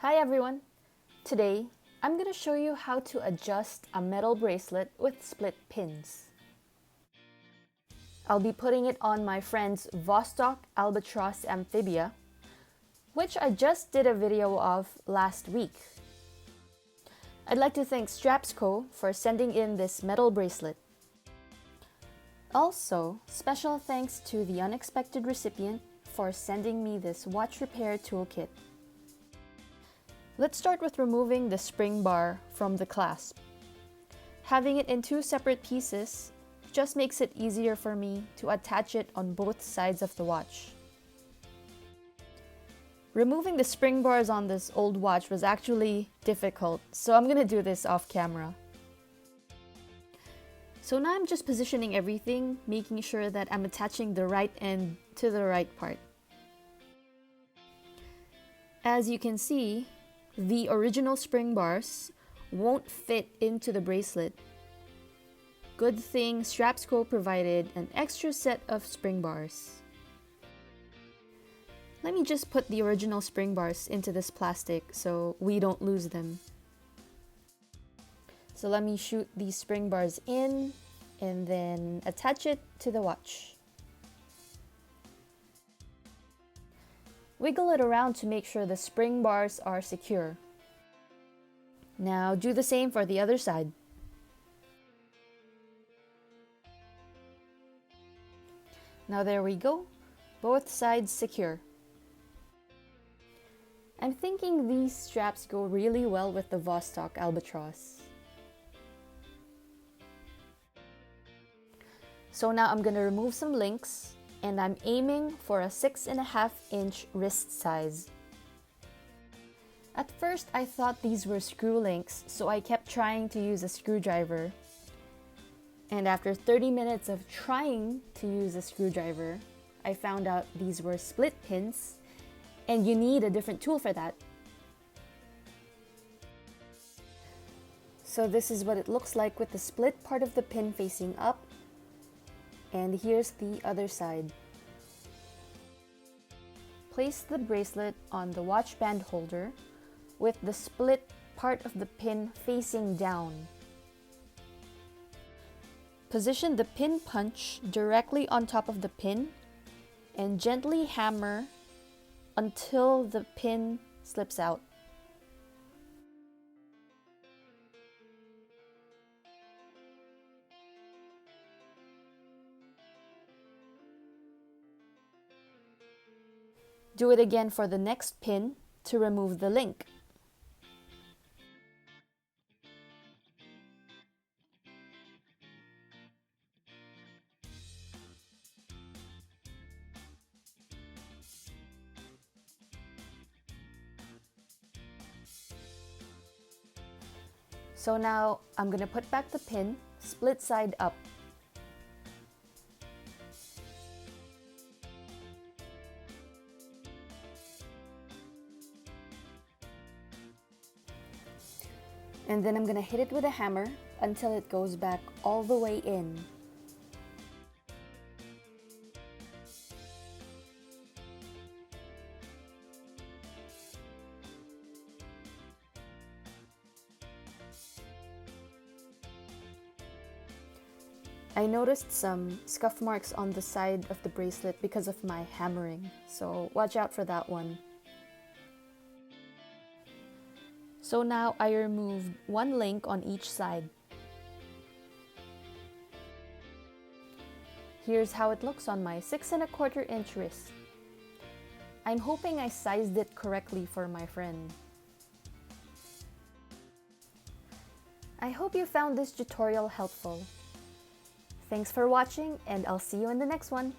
Hi everyone! Today, I'm going to show you how to adjust a metal bracelet with split pins. I'll be putting it on my friend's Vostok Albatros Amphibia, which I just did a video of last week. I'd like to thank StrapsCo for sending in this metal bracelet. Also, special thanks to the unexpected recipient for sending me this watch repair toolkit. Let's start with removing the spring bar from the clasp. Having it in two separate pieces just makes it easier for me to attach it on both sides of the watch. Removing the spring bars on this old watch was actually difficult, so I'm gonna do this off camera. So now I'm just positioning everything, making sure that I'm attaching the right end to the right part. As you can see, the original spring bars won't fit into the bracelet. Good thing StrapsCo provided an extra set of spring bars. Let me just put the original spring bars into this plastic so we don't lose them. So let me shoot these spring bars in and then attach it to the watch. Wiggle it around to make sure the spring bars are secure. Now do the same for the other side. Now there we go, both sides secure. I'm thinking these straps go really well with the Vostok Albatros. So now I'm gonna remove some links, and I'm aiming for a 6.5-inch wrist size. At first, I thought these were screw links, so I kept trying to use a screwdriver. And after 30 minutes of trying to use a screwdriver, I found out these were split pins, and you need a different tool for that. So this is what it looks like with the split part of the pin facing up. And here's the other side. Place the bracelet on the watch band holder with the split part of the pin facing down. Position the pin punch directly on top of the pin and gently hammer until the pin slips out. Do it again for the next pin to remove the link. So now I'm going to put back the pin, split side up. And then I'm going to hit it with a hammer until it goes back all the way in. I noticed some scuff marks on the side of the bracelet because of my hammering, so watch out for that one. So now I removed one link on each side. Here's how it looks on my 6.25-inch wrist. I'm hoping I sized it correctly for my friend. I hope you found this tutorial helpful. Thanks for watching, and I'll see you in the next one.